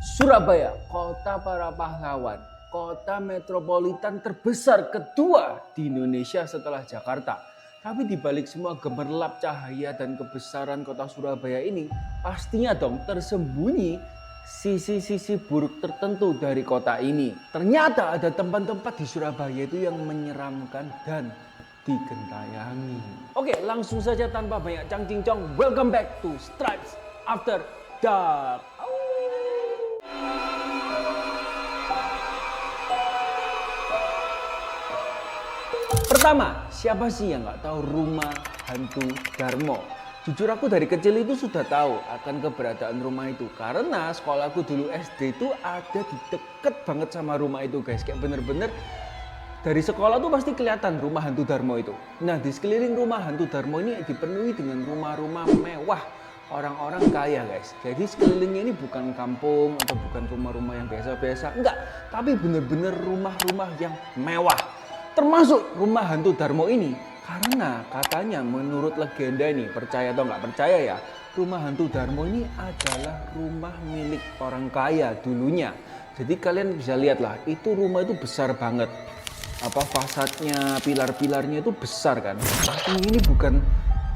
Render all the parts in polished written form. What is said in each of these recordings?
Surabaya, kota para pahlawan, kota metropolitan terbesar kedua di Indonesia setelah Jakarta. Tapi di balik semua gemerlap cahaya dan kebesaran kota Surabaya ini, pastinya dong tersembunyi sisi-sisi buruk tertentu dari kota ini. Ternyata ada tempat-tempat di Surabaya itu yang menyeramkan dan digentayangi. Oke, langsung saja tanpa banyak cang-cincong, welcome back to Stripes After Dark. Pertama, siapa sih yang nggak tahu rumah hantu Darmo? Jujur aku dari kecil itu sudah tahu akan keberadaan rumah itu. Karena sekolahku dulu SD itu ada di deket banget sama rumah itu guys. Kayak bener-bener dari sekolah tuh pasti kelihatan rumah hantu Darmo itu. Nah di sekeliling rumah hantu Darmo ini dipenuhi dengan rumah-rumah mewah orang-orang kaya guys. Jadi sekelilingnya ini bukan kampung atau bukan rumah-rumah yang biasa-biasa. Enggak, tapi bener-bener rumah-rumah yang mewah. Termasuk rumah hantu Darmo ini, karena katanya menurut legenda ini, percaya atau nggak percaya ya, rumah hantu Darmo ini adalah rumah milik orang kaya dulunya. Jadi kalian bisa lihat lah, itu rumah itu besar banget. Apa fasadnya, pilar-pilarnya itu besar kan. Pasti ini bukan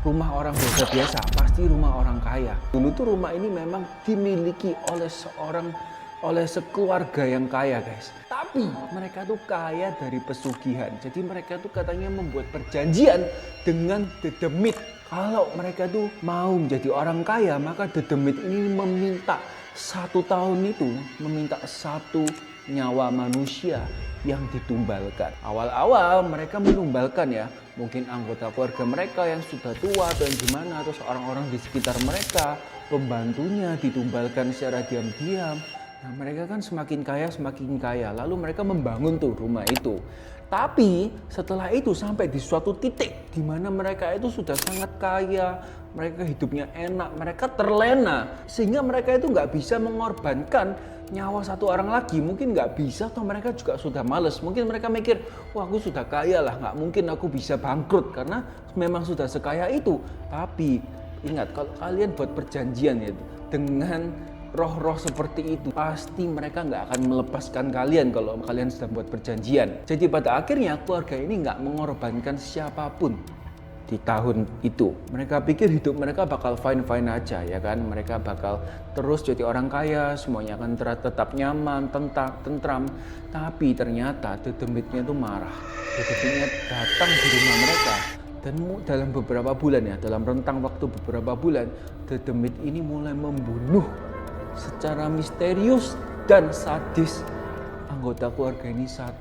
rumah orang biasa-biasa, pasti rumah orang kaya. Dulu tuh rumah ini memang dimiliki oleh sekeluarga yang kaya guys. Tapi mereka tuh kaya dari pesugihan. Jadi mereka tuh katanya membuat perjanjian dengan dedemit. Kalau mereka tuh mau menjadi orang kaya, maka dedemit ini meminta 1 tahun itu, meminta 1 nyawa manusia yang ditumbalkan. Awal-awal mereka menumbalkan ya, mungkin anggota keluarga mereka yang sudah tua atau yang gimana, terus orang-orang di sekitar mereka, pembantunya ditumbalkan secara diam-diam. Nah, mereka kan semakin kaya, lalu mereka membangun tuh rumah itu. Tapi setelah itu sampai di suatu titik di mana mereka itu sudah sangat kaya, mereka hidupnya enak, mereka terlena, sehingga mereka itu nggak bisa mengorbankan nyawa 1 orang lagi. Mungkin nggak bisa, atau mereka juga sudah males. Mungkin mereka mikir, wah aku sudah kaya lah, nggak mungkin aku bisa bangkrut karena memang sudah sekaya itu. Tapi ingat, kalau kalian buat perjanjian ya dengan roh-roh seperti itu, pasti mereka nggak akan melepaskan kalian kalau kalian sedang buat perjanjian. Jadi pada akhirnya keluarga ini nggak mengorbankan siapapun di tahun itu. Mereka pikir hidup mereka bakal fine-fine aja ya kan. Mereka bakal terus jadi orang kaya, semuanya akan tetap nyaman, tentram. Tapi ternyata dedemitnya itu marah. Dedemitnya datang di rumah mereka. Dan dalam beberapa bulan ya, dalam rentang waktu beberapa bulan, dedemit ini mulai membunuh secara misterius dan sadis anggota keluarga ini 1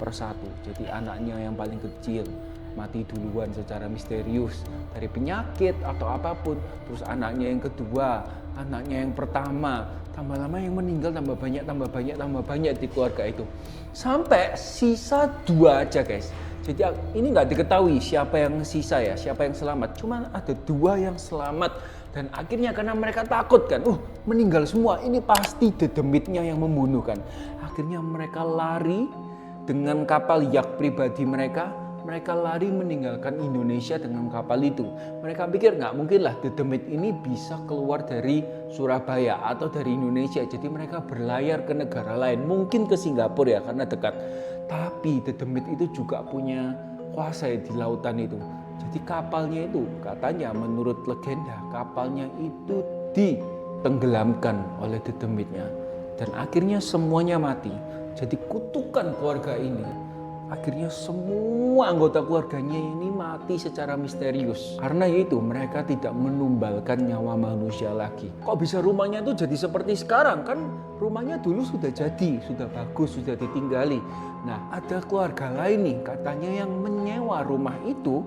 persatu. Jadi anaknya yang paling kecil mati duluan secara misterius dari penyakit atau apapun. Terus anaknya yang kedua, anaknya yang pertama, tambah lama yang meninggal tambah banyak di keluarga itu. Sampai sisa 2 aja guys. Jadi ini nggak diketahui siapa yang sisa ya, siapa yang selamat. Cuman ada 2 yang selamat. Dan akhirnya karena mereka takut kan, meninggal semua, ini pasti dedemitnya yang membunuh kan. Akhirnya mereka lari dengan kapal yacht pribadi mereka lari meninggalkan Indonesia dengan kapal itu. Mereka pikir nggak mungkin lah dedemit ini bisa keluar dari Surabaya atau dari Indonesia. Jadi mereka berlayar ke negara lain, mungkin ke Singapura ya karena dekat. Tapi dedemit itu juga punya kuasa ya di lautan itu. Jadi kapalnya itu katanya menurut legenda kapalnya itu ditenggelamkan oleh dedemitnya. Dan akhirnya semuanya mati. Jadi kutukan keluarga ini. Akhirnya semua anggota keluarganya ini mati secara misterius. Karena itu mereka tidak menumbalkan nyawa manusia lagi. Kok bisa rumahnya itu jadi seperti sekarang? Kan rumahnya dulu sudah jadi, sudah bagus, sudah ditinggali. Nah ada keluarga lain nih katanya yang menyewa rumah itu,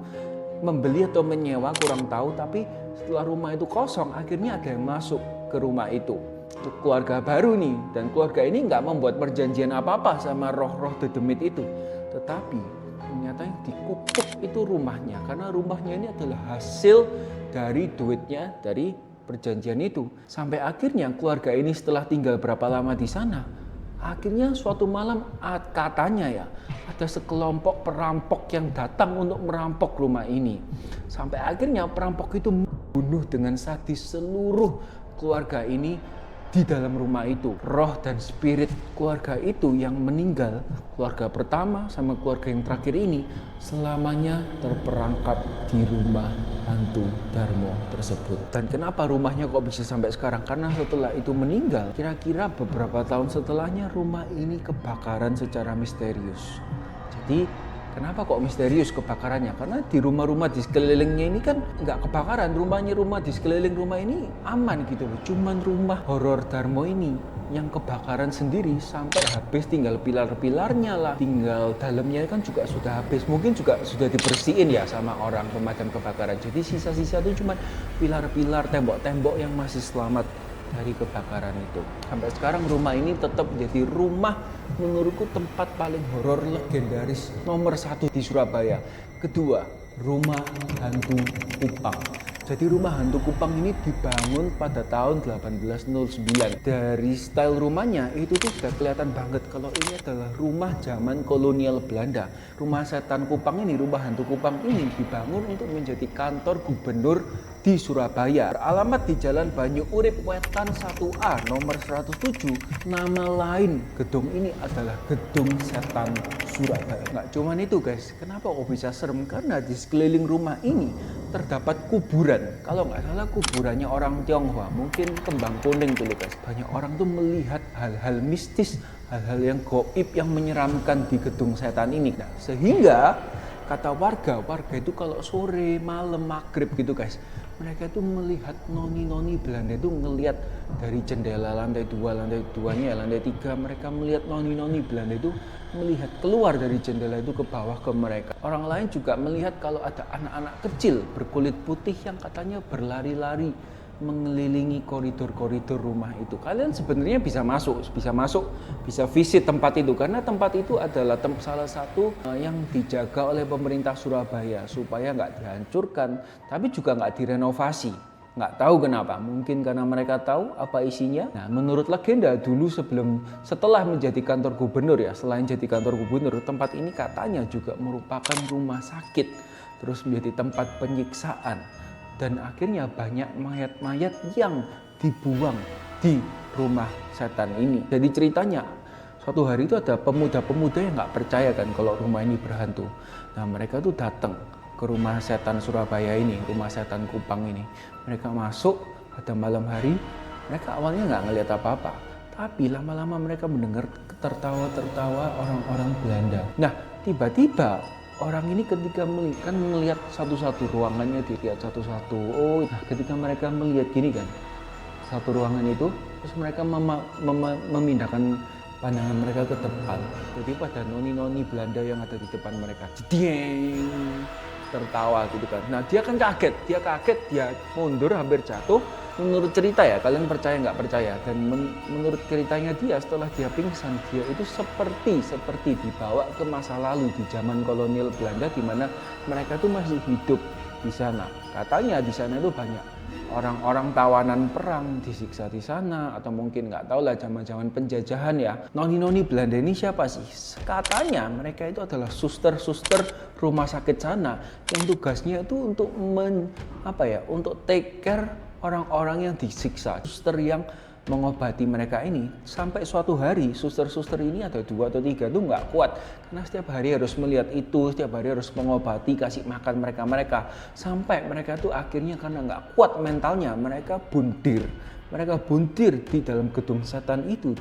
membeli atau menyewa kurang tahu, tapi setelah rumah itu kosong akhirnya ada yang masuk ke rumah itu. Itu keluarga baru nih, dan keluarga ini nggak membuat perjanjian apa-apa sama roh-roh dedemit itu. Tetapi ternyata yang dikutuk itu rumahnya, karena rumahnya ini adalah hasil dari duitnya dari perjanjian itu. Sampai akhirnya keluarga ini setelah tinggal berapa lama di sana, akhirnya suatu malam katanya ya ada sekelompok perampok yang datang untuk merampok rumah ini. Sampai akhirnya perampok itu membunuh dengan sadis seluruh keluarga ini di dalam rumah itu. Roh dan spirit keluarga itu yang meninggal, keluarga pertama sama keluarga yang terakhir ini, selamanya terperangkap di rumah hantu Darmo tersebut. Dan kenapa rumahnya kok bisa sampai sekarang? Karena setelah itu meninggal, kira-kira beberapa tahun setelahnya rumah ini kebakaran secara misterius. Jadi kenapa kok misterius kebakarannya? Karena di rumah-rumah di sekelilingnya ini kan nggak kebakaran. Rumah di sekeliling rumah ini aman gitu loh. Cuman rumah horor Darmo ini yang kebakaran sendiri sampai habis, tinggal pilar-pilarnya lah, tinggal dalamnya kan juga sudah habis. Mungkin juga sudah dibersihin ya sama orang pemadam kebakaran. Jadi sisa-sisa itu cuma pilar-pilar, tembok-tembok yang masih selamat dari kebakaran itu. Sampai sekarang rumah ini tetap menjadi rumah menurutku tempat paling horor legendaris nomor 1 di Surabaya. Kedua, rumah hantu Kupang. Jadi rumah hantu Kupang ini dibangun pada tahun 1809. Dari style rumahnya itu tuh sudah kelihatan banget kalau ini adalah rumah zaman kolonial Belanda. Rumah setan Kupang ini, rumah hantu Kupang ini dibangun untuk menjadi kantor gubernur di Surabaya. Beralamat di Jalan Banyu Urip Wetan 1A nomor 107. Nama lain gedung ini adalah Gedung Setan Surabaya. Nggak cuman itu guys, kenapa kok bisa serem? Karena di sekeliling rumah ini terdapat kuburan. Kalau nggak salah kuburannya orang Tionghoa, mungkin Kembang Kuning dulu guys. Banyak orang tuh melihat hal-hal mistis, hal-hal yang gaib, yang menyeramkan di gedung setan ini. Nah, sehingga kata warga itu kalau sore, malam, maghrib gitu guys, mereka itu melihat noni-noni Belanda itu ngelihat dari jendela lantai 2, lantai 2-nya, lantai 3, mereka melihat noni-noni Belanda itu melihat keluar dari jendela itu ke bawah ke mereka. Orang lain juga melihat kalau ada anak-anak kecil berkulit putih yang katanya berlari-lari mengelilingi koridor-koridor rumah itu. Kalian sebenarnya bisa visit tempat itu, karena tempat itu adalah salah satu yang dijaga oleh pemerintah Surabaya supaya nggak dihancurkan, tapi juga nggak direnovasi. Nggak tahu kenapa, mungkin karena mereka tahu apa isinya. Nah, menurut legenda dulu setelah menjadi kantor gubernur ya, selain jadi kantor gubernur, tempat ini katanya juga merupakan rumah sakit, terus menjadi tempat penyiksaan. Dan akhirnya banyak mayat-mayat yang dibuang di rumah setan ini. Jadi ceritanya, suatu hari itu ada pemuda-pemuda yang nggak percaya kan kalau rumah ini berhantu. Nah, mereka tuh datang ke rumah setan Surabaya ini, rumah setan Kupang ini. Mereka masuk pada malam hari, mereka awalnya nggak ngelihat apa-apa. Tapi lama-lama mereka mendengar tertawa-tertawa orang-orang Belanda. Nah, tiba-tiba orang ini ketika melihat satu-satu ruangannya, dilihat satu-satu. Oh, nah ketika mereka melihat gini kan, satu ruangan itu, terus mereka memindahkan pandangan mereka ke depan. Jadi pada noni-noni Belanda yang ada di depan mereka, jedieng, tertawa gitu kan. Nah dia kan kaget, dia mundur hampir jatuh. Menurut cerita ya, kalian percaya nggak percaya, dan menurut ceritanya dia setelah dia pingsan, dia itu seperti dibawa ke masa lalu di zaman kolonial Belanda, di mana mereka tuh masih hidup di sana. Katanya di sana itu banyak orang-orang tawanan perang disiksa di sana, atau mungkin nggak tahu lah, zaman-zaman penjajahan ya. Noni-noni Belanda ini siapa sih? Katanya mereka itu adalah suster-suster rumah sakit sana yang tugasnya itu untuk untuk take care orang-orang yang disiksa. Suster yang mengobati mereka ini, sampai suatu hari suster-suster ini ada 2 atau 3 tuh nggak kuat, karena setiap hari harus melihat itu, setiap hari harus mengobati, kasih makan mereka, sampai mereka tuh akhirnya karena nggak kuat mentalnya, mereka bundir di dalam gedung setan itu.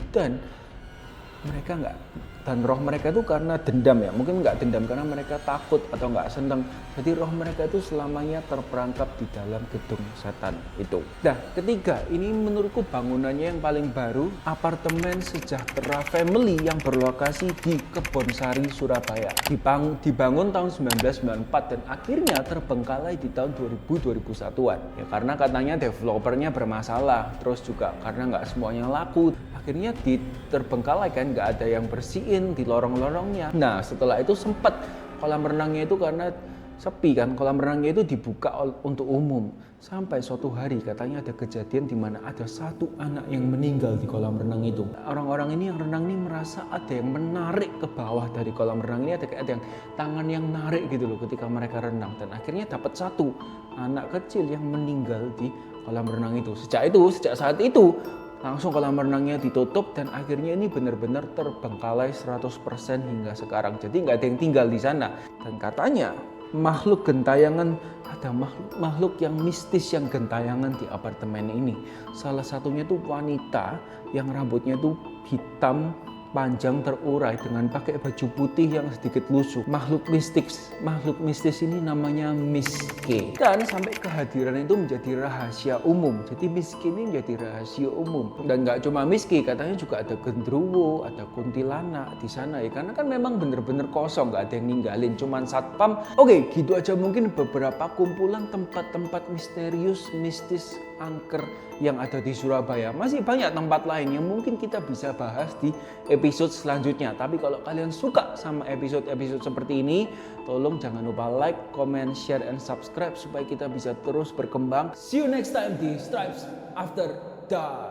Dan roh mereka itu karena dendam ya, mungkin nggak dendam karena mereka takut atau nggak seneng, jadi roh mereka itu selamanya terperangkap di dalam gedung setan itu. Nah, ketiga, ini menurutku bangunannya yang paling baru, apartemen Sejahtera Family yang berlokasi di Kebonsari, Surabaya. Dibangun tahun 1994 dan akhirnya terbengkalai di tahun 2000-2001-an. Ya karena katanya developernya bermasalah, terus juga karena nggak semuanya laku. Akhirnya terbengkalai kan, nggak ada yang bersihin di lorong-lorongnya. Nah setelah itu sempat kolam renangnya itu karena sepi kan, kolam renangnya itu dibuka untuk umum. Sampai suatu hari katanya ada kejadian di mana ada satu anak yang meninggal di kolam renang itu. Orang-orang ini yang renang ini merasa ada yang menarik ke bawah dari kolam renang ini, ada yang tangan yang narik gitu loh ketika mereka renang. Dan akhirnya dapat satu anak kecil yang meninggal di kolam renang itu. Sejak saat itu Langsung kolam renangnya ditutup dan akhirnya ini benar-benar terbengkalai 100% hingga sekarang. Jadi nggak ada yang tinggal di sana. Dan katanya makhluk gentayangan, ada makhluk yang mistis yang gentayangan di apartemen ini. Salah satunya tuh wanita yang rambutnya tuh hitam panjang terurai dengan pakai baju putih yang sedikit lusuh. Makhluk mistis ini namanya Miss K. Dan sampai kehadiran itu menjadi rahasia umum. Jadi Miss K ini menjadi rahasia umum. Dan nggak cuma Miss K, katanya juga ada genderuwo, ada kuntilanak di sana ya. Karena kan memang bener-bener kosong, nggak ada yang ninggalin, cuman satpam. Oke, gitu aja mungkin beberapa kumpulan tempat-tempat misterius, mistis, angker yang ada di Surabaya. Masih banyak tempat lain yang mungkin kita bisa bahas di episode selanjutnya. Tapi kalau kalian suka sama episode-episode seperti ini, tolong jangan lupa like, comment, share, and subscribe supaya kita bisa terus berkembang. See you next time di Stripes After Dark.